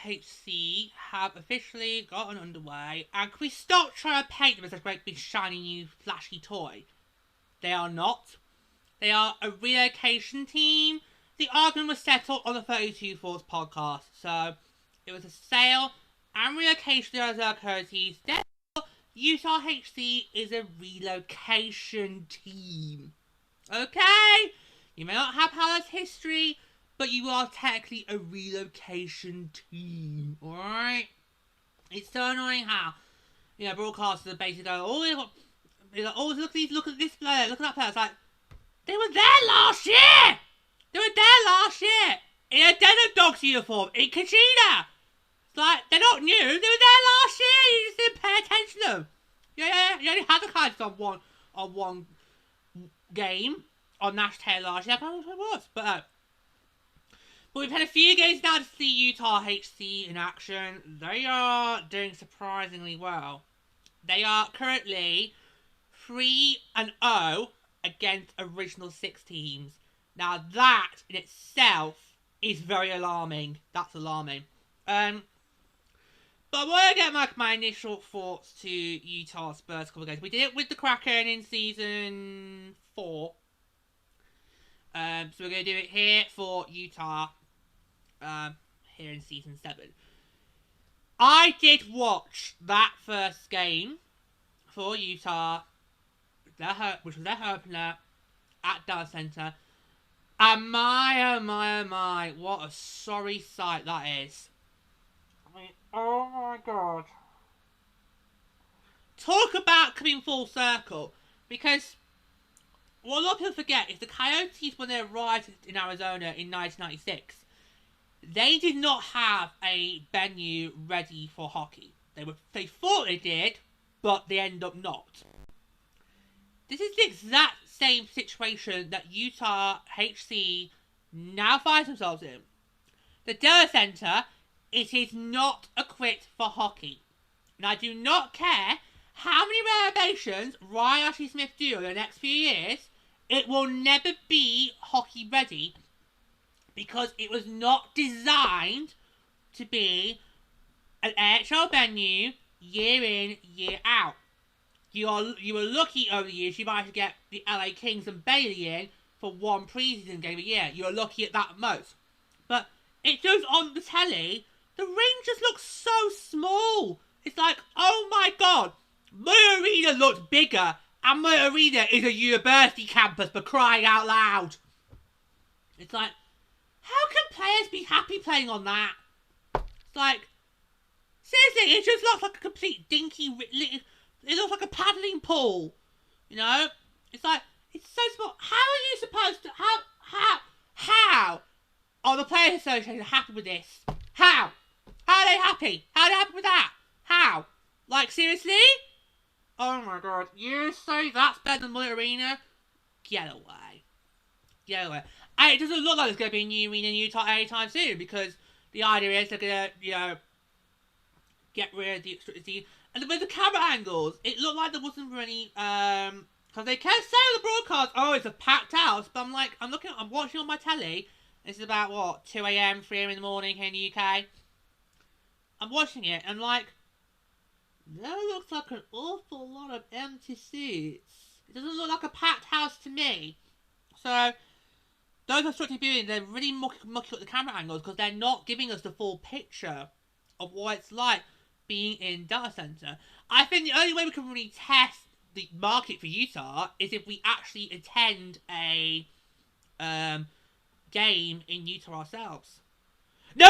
HC have officially gotten underway, and can we stop trying to paint them as a great big shiny new flashy toy? They are not. They are a relocation team. The argument was settled on the 32 Force podcast, so it was a sale and relocation of their currencies. Therefore, Utah HC is a relocation team. Okay? You may not have Palace history, but you are technically a relocation team, alright? It's so annoying how, broadcasters are basically going, look at this player, look at that player. It's like, they were there last year! They were there last year! In a Desert Dogs uniform, in Kachina! It's like, they're not new, they were there last year! You just didn't pay attention to them! Yeah, you only had the cards on one game, on Nash Tail last year, I don't know what it was, but we've had a few games now to see Utah HC in action. They are doing surprisingly well. They are currently 3-0 against original 6 teams. Now that in itself is very alarming. That's alarming. But I want to get my initial thoughts to Utah's first couple of games. We did it with the Kraken in Season 4. So we're going to do it here for Utah. Here in Season 7. I did watch that first game for Utah, which was their opener at Dallas Center. And my, oh my, oh my, what a sorry sight that is. I mean, oh my god. Talk about coming full circle. Because what a lot of people forget is the Coyotes, when they arrived in Arizona in 1996, they did not have a venue ready for hockey. They thought they did, but they end up not. This is the exact same situation that Utah HC now finds themselves in. The Della Center, it is not equipped for hockey. And I do not care how many renovations Ryan Ashley Smith do in the next few years, it will never be hockey ready. Because it was not designed to be an NHL venue year in, year out. You were lucky over the years you managed to get the LA Kings and Bailey in for one preseason game a year. You were lucky at that most. But it does on the telly, the ring just looks so small. It's like, oh my god, my arena looks bigger, and my arena is a university campus for crying out loud. It's like, how can players be happy playing on that? It's like, seriously, it just looks like a complete dinky, it looks like a paddling pool. You know? It's like, it's so small. How are you supposed to, how are the Players Association happy with this? How? How are they happy? How are they happy with that? How? Like, seriously? Oh my god, you say that's better than my arena? Get away. Get away. And it doesn't look like there's going to be a new arena in Utah anytime soon, because the idea is they're going to, get rid of the extra. And with the camera angles, it looked like there wasn't really, because they kept saying on the broadcast, oh, it's a packed house, but I'm watching on my telly, this is about, what, 2 a.m., 3 a.m. in the morning here in the UK. I'm watching it, and like, there looks like an awful lot of empty seats. It doesn't look like a packed house to me. So, those obstructive viewing, they're really mucky at the camera angles because they're not giving us the full picture of what it's like being in data center. I think the only way we can really test the market for Utah is if we actually attend a game in Utah ourselves. No!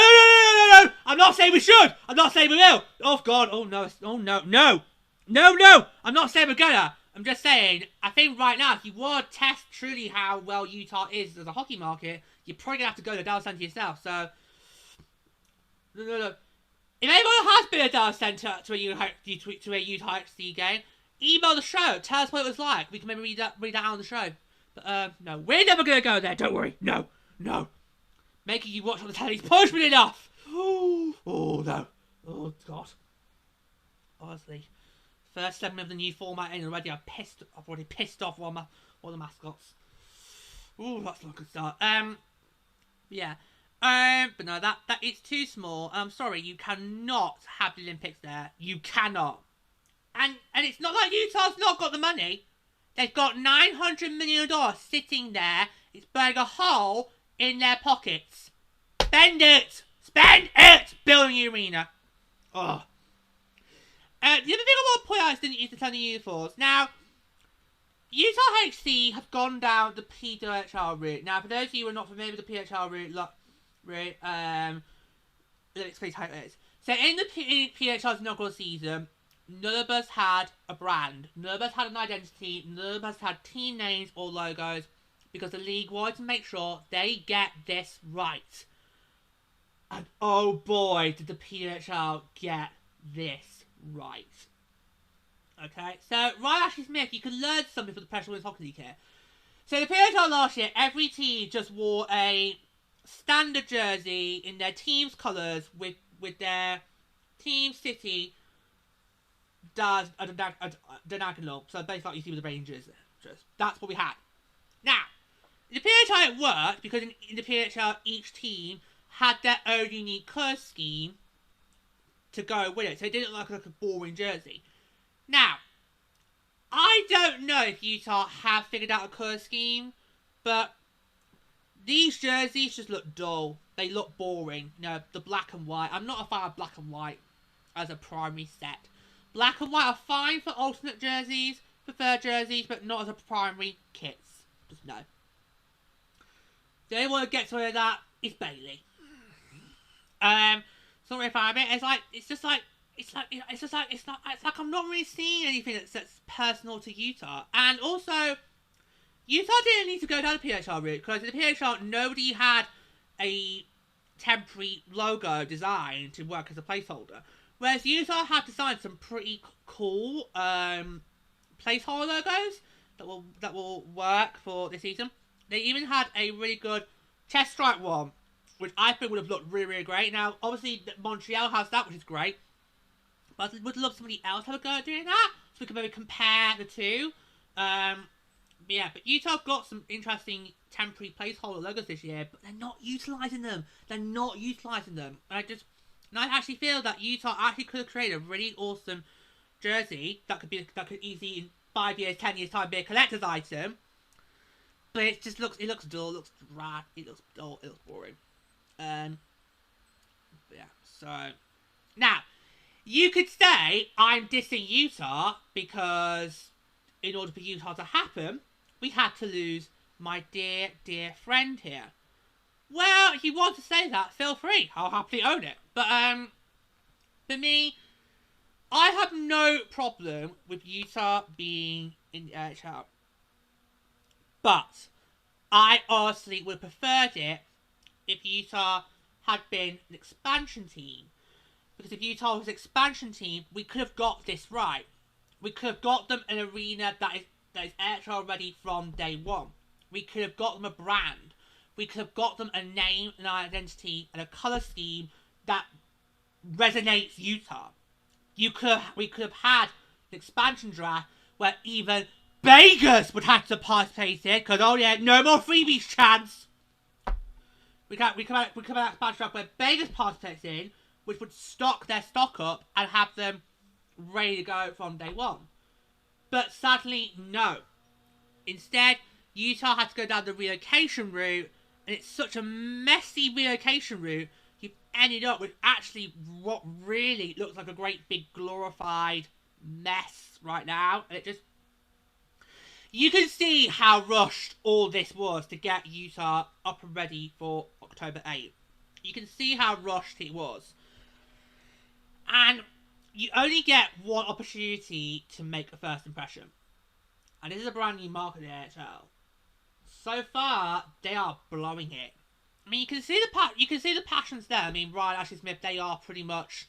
I'm not saying we should! I'm not saying we will! Oh god, oh no, No! I'm not saying we're gonna! I'm just saying, I think right now, if you want to test truly how well Utah is as a hockey market, you're probably going to have to go to Dallas Center yourself, so... No. If anyone has been at Dallas Center to a Utah HC game, email the show, tell us what it was like. We can maybe read that out on the show. But, no, we're never going to go there, don't worry. No. Making you watch on the telly is punishment enough! Oh, no. Oh, God. Honestly. First segment of the new format in already. I've already pissed off one of the mascots. Ooh, that's not a good start. Yeah. But no, that is too small. I'm sorry, you cannot have the Olympics there. You cannot. And it's not like Utah's not got the money. They've got $900 million sitting there. It's burning a hole in their pockets. Spend it! Spend it! Building the arena. Oh. The other thing I want to point out is the Thunder uniforms. Now, Utah HC have gone down the PWHL route. Now, for those of you who are not familiar with the PWHL route, let me explain how it is. So, in the PWHL's inaugural season, none of us had a brand. None of us had an identity. None of us had team names or logos because the league wanted to make sure they get this right. And oh boy, did the PWHL get this right. Okay, so Ryan Ashley-Smith, you can learn something from the Professional Women's Hockey League here. So the PWHL last year, every team just wore a standard jersey in their team's colours with their team city does a diagonal. So basically like you see with the Rangers. That's what we had. Now, in the PHL it worked because in the PHL each team had their own unique colour scheme to go with it. So it didn't look like a boring jersey. Now, I don't know if Utah have figured out a colour scheme, but these jerseys just look dull. They look boring. You know, the black and white. I'm not a fan of black and white as a primary set. Black and white are fine for alternate jerseys, for third jerseys, but not as a primary kits. Just no. The only one to get to that is Bailey. Sorry if I'm it. It's like I'm not really seeing anything that's personal to Utah. And also, Utah didn't need to go down the PHL route because in the PHL nobody had a temporary logo design to work as a placeholder. Whereas Utah have designed some pretty cool placeholder logos that will work for this season. They even had a really good chest stripe one, which I think would have looked really, really great. Now, obviously, Montreal has that, which is great. But I would love somebody else to have a go at doing that, so we can maybe compare the two. But Utah have got some interesting temporary placeholder logos this year, but they're not utilising them. And I actually feel that Utah actually could have created a really awesome jersey that could easily in 5 years, 10 years time be a collector's item. But it looks dull, it looks drab, it looks dull, it looks boring. So now you could say I'm dissing Utah because in order for Utah to happen, we had to lose my dear, dear friend here. Well, if you want to say that, feel free. I'll happily own it. But, for me, I have no problem with Utah being in the NHL. But, I honestly would have preferred it if Utah had been an expansion team. Because if Utah was an expansion team, we could have got this right. We could have got them an arena that is NHL ready from day one. We could have got them a brand. We could have got them a name, an identity, and a colour scheme that resonates Utah. We could have had an expansion draft where even Vegas would have to participate in, because oh yeah, no more freebies chance. We could have an expansion draft where Vegas participates in, which would stock their stock up and have them ready to go from day one. But sadly, no. Instead, Utah had to go down the relocation route, and it's such a messy relocation route, you've ended up with actually what really looks like a great big glorified mess right now. And it just... You can see how rushed all this was to get Utah up and ready for October 8th. You can see how rushed it was. And you only get one opportunity to make a first impression. And this is a brand new market in the NHL. So far, they are blowing it. I mean, you can see the passions there. I mean, Ryan Ashley-Smith, they are pretty much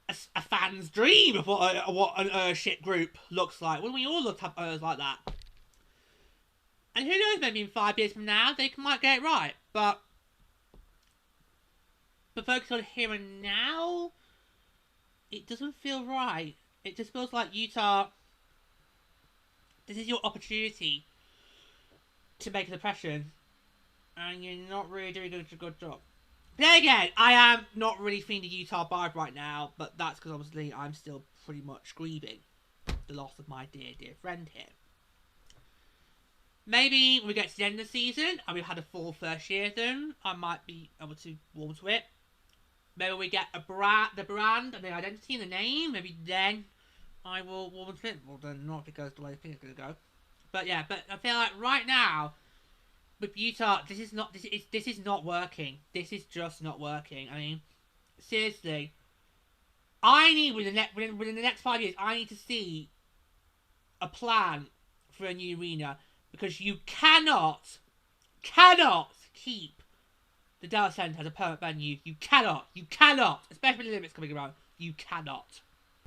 a fan's dream of what an shit group looks like. When we all love to have Urs like that. And who knows, maybe in 5 years from now, they might get it right. But focus on here and now, it doesn't feel right. It just feels like Utah, this is your opportunity to make an impression. and you're not really doing a good job. But then again, I am not really feeling the Utah vibe right now, but that's because obviously I'm still pretty much grieving the loss of my dear, dear friend here. Maybe when we get to the end of the season and we've had a full first year of them, I might be able to warm to it. Maybe we get the brand and the identity and the name. Maybe then I will warm to it. Well, then not because the way I think it's going to go. But yeah, but I feel like right now with Utah, this is not working. This is just not working. I mean, seriously, I need within the next 5 years, I need to see a plan for a new arena, because you cannot keep the Dell Center as a permanent venue. You cannot, especially with the Olympics coming around. You cannot.